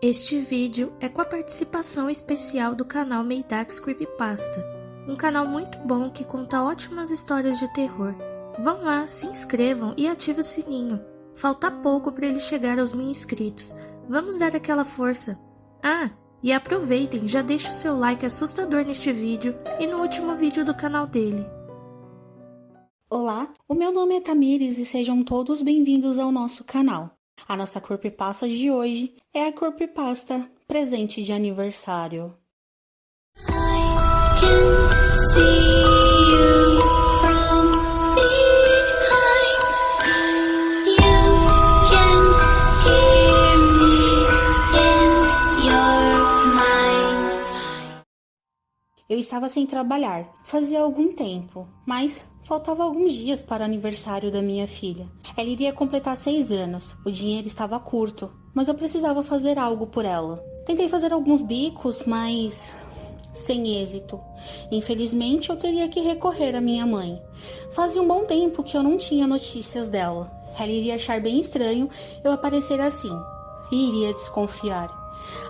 Este vídeo é com a participação especial do canal Meidax Creepypasta, um canal muito bom que conta ótimas histórias de terror. Vão lá, se inscrevam e ativem o sininho. Falta pouco para ele chegar aos 1000 inscritos. Vamos dar aquela força. Ah, e aproveitem, já deixa o seu like assustador neste vídeo e no último vídeo do canal dele. Olá, o meu nome é Tamires e sejam todos bem-vindos ao nosso canal. A nossa creepypasta de hoje é a creepypasta presente de aniversário. I can see you from behind. You can hear me in your mind. Eu estava sem trabalhar, fazia algum tempo, mas faltava alguns dias para o aniversário da minha filha. Ela iria completar 6 anos, o dinheiro estava curto, mas eu precisava fazer algo por ela. Tentei fazer alguns bicos, mas sem êxito. Infelizmente, eu teria que recorrer à minha mãe. Fazia um bom tempo que eu não tinha notícias dela. Ela iria achar bem estranho eu aparecer assim, e iria desconfiar.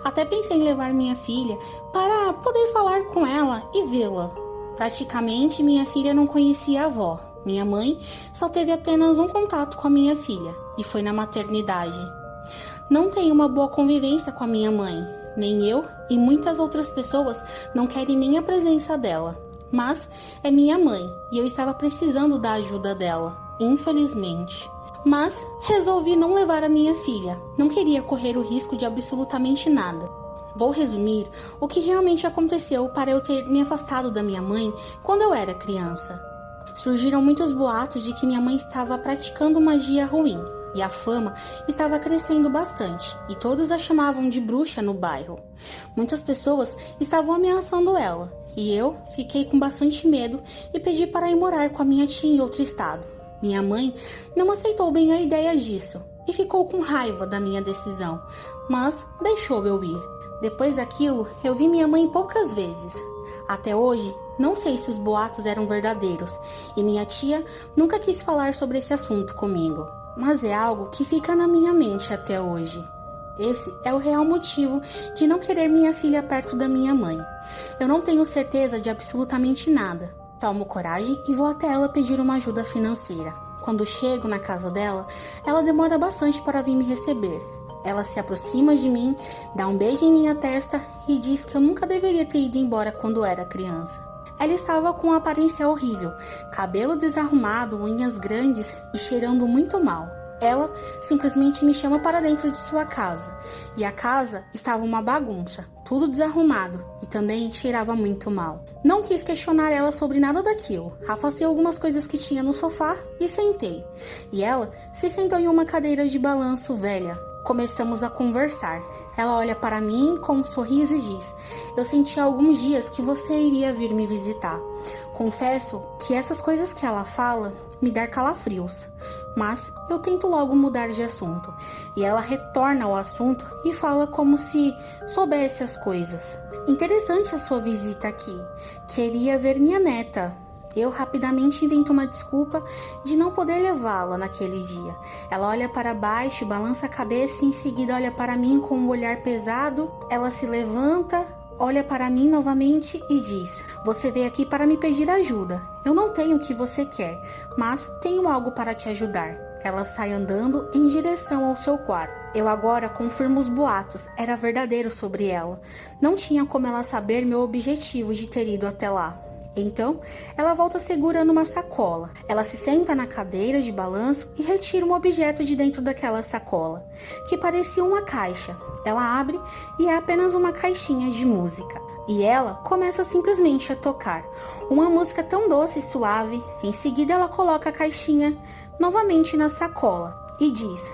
Até pensei em levar minha filha para poder falar com ela e vê-la. Praticamente, minha filha não conhecia a avó. Minha mãe só teve apenas um contato com a minha filha, e foi na maternidade. Não tenho uma boa convivência com a minha mãe. Nem eu e muitas outras pessoas não querem nem a presença dela. Mas é minha mãe, e eu estava precisando da ajuda dela, infelizmente. Mas resolvi não levar a minha filha. Não queria correr o risco de absolutamente nada. Vou resumir o que realmente aconteceu para eu ter me afastado da minha mãe quando eu era criança. Surgiram muitos boatos de que minha mãe estava praticando magia ruim, e a fama estava crescendo bastante, e todos a chamavam de bruxa no bairro. Muitas pessoas estavam ameaçando ela, e eu fiquei com bastante medo e pedi para ir morar com a minha tia em outro estado. Minha mãe não aceitou bem a ideia disso, e ficou com raiva da minha decisão, mas deixou eu ir. Depois daquilo, eu vi minha mãe poucas vezes. Até hoje, não sei se os boatos eram verdadeiros, e minha tia nunca quis falar sobre esse assunto comigo. Mas é algo que fica na minha mente até hoje. Esse é o real motivo de não querer minha filha perto da minha mãe. Eu não tenho certeza de absolutamente nada. Tomo coragem e vou até ela pedir uma ajuda financeira. Quando chego na casa dela, ela demora bastante para vir me receber. Ela se aproxima de mim, dá um beijo em minha testa e diz que eu nunca deveria ter ido embora quando era criança. Ela estava com uma aparência horrível, cabelo desarrumado, unhas grandes e cheirando muito mal. Ela simplesmente me chama para dentro de sua casa, e a casa estava uma bagunça, tudo desarrumado e também cheirava muito mal. Não quis questionar ela sobre nada daquilo, afastei algumas coisas que tinha no sofá e sentei, e ela se sentou em uma cadeira de balanço velha. Começamos a conversar. Ela olha para mim com um sorriso e diz: eu senti há alguns dias que você iria vir me visitar. Confesso que essas coisas que ela fala me dão calafrios, mas eu tento logo mudar de assunto. E ela retorna ao assunto e fala como se soubesse as coisas. Interessante a sua visita aqui. Queria ver minha neta. Eu rapidamente invento uma desculpa de não poder levá-la naquele dia. Ela olha para baixo, balança a cabeça e em seguida olha para mim com um olhar pesado. Ela se levanta, olha para mim novamente e diz: você veio aqui para me pedir ajuda. Eu não tenho o que você quer, mas tenho algo para te ajudar. Ela sai andando em direção ao seu quarto. Eu agora confirmo os boatos, era verdadeiro sobre ela. Não tinha como ela saber meu objetivo de ter ido até lá. Então, ela volta segurando uma sacola. Ela se senta na cadeira de balanço e retira um objeto de dentro daquela sacola, que parecia uma caixa. Ela abre e é apenas uma caixinha de música. E ela começa simplesmente a tocar uma música tão doce e suave. Em seguida, ela coloca a caixinha novamente na sacola e diz: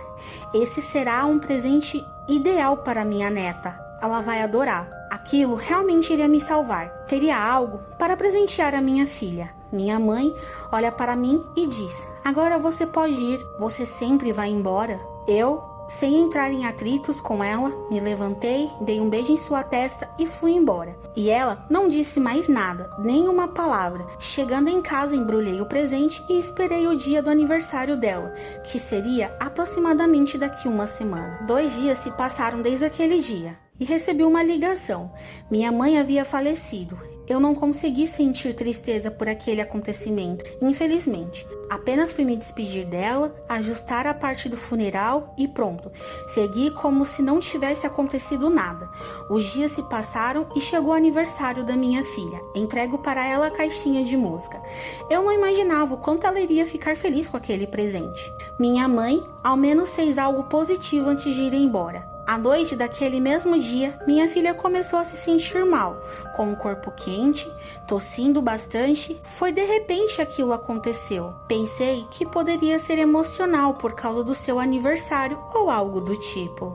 esse será um presente ideal para minha neta. Ela vai adorar. Aquilo realmente iria me salvar. Teria algo para presentear a minha filha. Minha mãe olha para mim e diz: agora você pode ir. Você sempre vai embora? Eu Sem entrar em atritos com ela, me levantei, dei um beijo em sua testa e fui embora. E ela não disse mais nada, nem uma palavra. Chegando em casa, embrulhei o presente e esperei o dia do aniversário dela, que seria aproximadamente daqui uma semana. 2 dias se passaram desde aquele dia e recebi uma ligação. Minha mãe havia falecido. Eu não consegui sentir tristeza por aquele acontecimento, infelizmente. Apenas fui me despedir dela, ajustar a parte do funeral e pronto. Segui como se não tivesse acontecido nada. Os dias se passaram e chegou o aniversário da minha filha. Entrego para ela a caixinha de música. Eu não imaginava o quanto ela iria ficar feliz com aquele presente. Minha mãe, ao menos, fez algo positivo antes de ir embora. À noite daquele mesmo dia, minha filha começou a se sentir mal, com o corpo quente, tossindo bastante. Foi de repente aquilo aconteceu. Pensei que poderia ser emocional por causa do seu aniversário ou algo do tipo.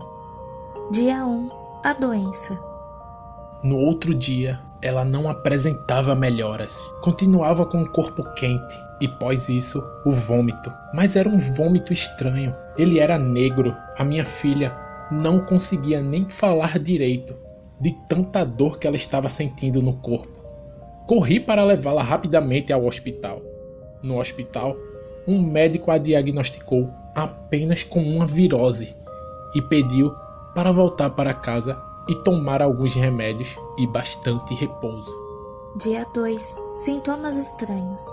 Dia 1. A doença. No outro dia, ela não apresentava melhoras. Continuava com o corpo quente e, após isso, o vômito. Mas era um vômito estranho. Ele era negro. A minha filha não conseguia nem falar direito, de tanta dor que ela estava sentindo no corpo. Corri para levá-la rapidamente ao hospital. No hospital, um médico a diagnosticou apenas com uma virose e pediu para voltar para casa e tomar alguns remédios e bastante repouso. Dia 2. Sintomas estranhos.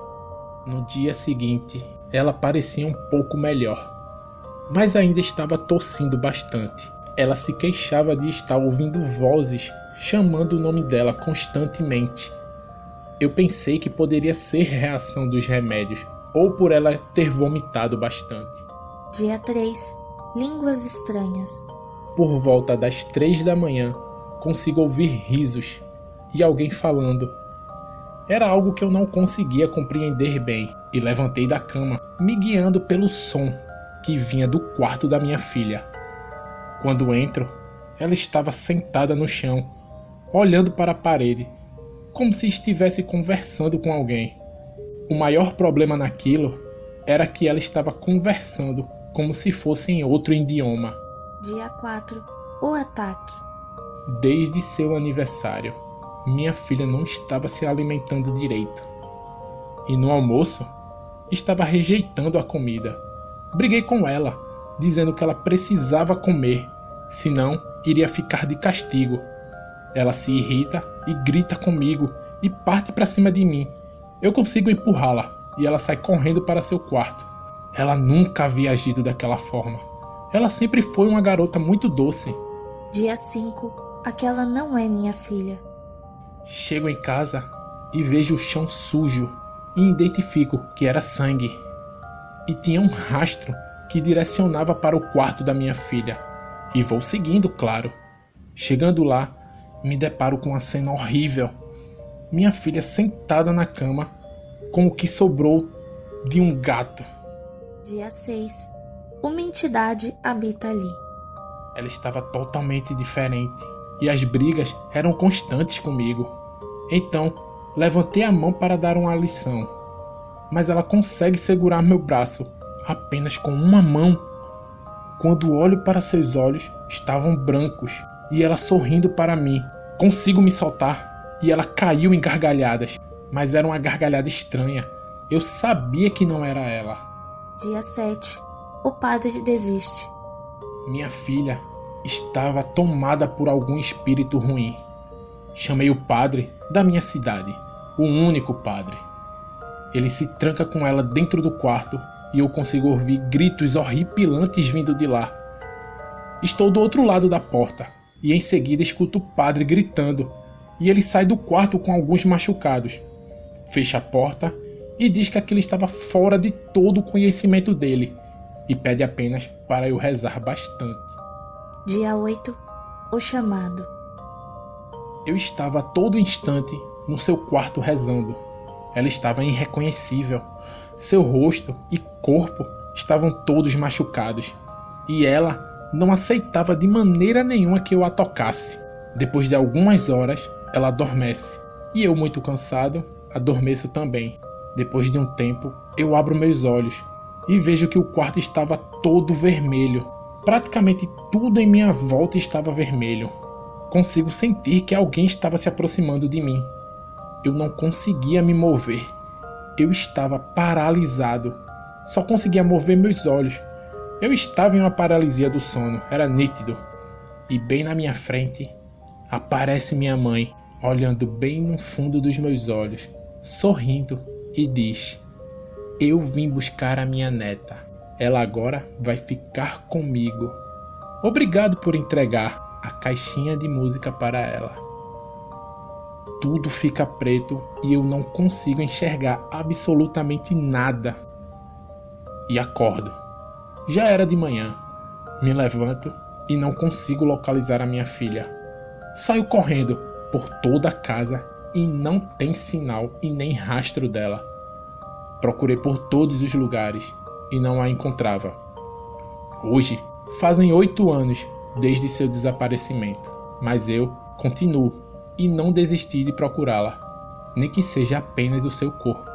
No dia seguinte, ela parecia um pouco melhor, mas ainda estava tossindo bastante. Ela se queixava de estar ouvindo vozes chamando o nome dela constantemente. Eu pensei que poderia ser reação dos remédios ou por ela ter vomitado bastante. Dia 3. Línguas estranhas. Por volta das 3 da manhã, consigo ouvir risos e alguém falando. Era algo que eu não conseguia compreender bem e levantei da cama, me guiando pelo som que vinha do quarto da minha filha. Quando entro, ela estava sentada no chão, olhando para a parede, como se estivesse conversando com alguém. O maior problema naquilo era que ela estava conversando como se fosse em outro idioma. Dia 4. O ataque. Desde seu aniversário, minha filha não estava se alimentando direito. E no almoço, estava rejeitando a comida. Briguei com ela, dizendo que ela precisava comer, senão iria ficar de castigo. Ela se irrita e grita comigo e parte para cima de mim. Eu consigo empurrá-la e ela sai correndo para seu quarto. Ela nunca havia agido daquela forma. Ela sempre foi uma garota muito doce. Dia 5. Aquela não é minha filha. Chego em casa e vejo o chão sujo e identifico que era sangue. E tinha um rastro que direcionava para o quarto da minha filha. E vou seguindo, claro. Chegando lá, me deparo com uma cena horrível. Minha filha sentada na cama, com o que sobrou de um gato. Dia 6. Uma entidade habita ali. Ela estava totalmente diferente e as brigas eram constantes comigo. Então, levantei a mão para dar uma lição, mas ela consegue segurar meu braço apenas com uma mão. Quando olho para seus olhos, estavam brancos e ela sorrindo para mim. Consigo me soltar e ela caiu em gargalhadas, mas era uma gargalhada estranha. Eu sabia que não era ela. Dia 7. O padre desiste. Minha filha estava tomada por algum espírito ruim. Chamei o padre da minha cidade, o único padre. Ele se tranca com ela dentro do quarto e eu consigo ouvir gritos horripilantes vindo de lá. Estou do outro lado da porta e em seguida escuto o padre gritando e ele sai do quarto com alguns machucados. Fecha a porta e diz que aquilo estava fora de todo o conhecimento dele e pede apenas para eu rezar bastante. Dia 8. O chamado. Eu estava a todo instante no seu quarto rezando. Ela estava irreconhecível. Seu rosto e corpo estavam todos machucados. E ela não aceitava de maneira nenhuma que eu a tocasse. Depois de algumas horas, ela adormece. E eu, muito cansado, adormeço também. Depois de um tempo, eu abro meus olhos e vejo que o quarto estava todo vermelho. Praticamente tudo em minha volta estava vermelho. Consigo sentir que alguém estava se aproximando de mim. Eu não conseguia me mover. Eu estava paralisado. Só conseguia mover meus olhos. Eu estava em uma paralisia do sono, era nítido. E bem na minha frente, aparece minha mãe, olhando bem no fundo dos meus olhos, sorrindo, e diz: eu vim buscar a minha neta. Ela agora vai ficar comigo. Obrigado por entregar a caixinha de música para ela. Tudo fica preto e eu não consigo enxergar absolutamente nada. E acordo. Já era de manhã. Me levanto e não consigo localizar a minha filha. Saio correndo por toda a casa e não tem sinal e nem rastro dela. Procurei por todos os lugares e não a encontrava. Hoje, fazem 8 anos desde seu desaparecimento, mas eu continuo e não desisti de procurá-la, nem que seja apenas o seu corpo.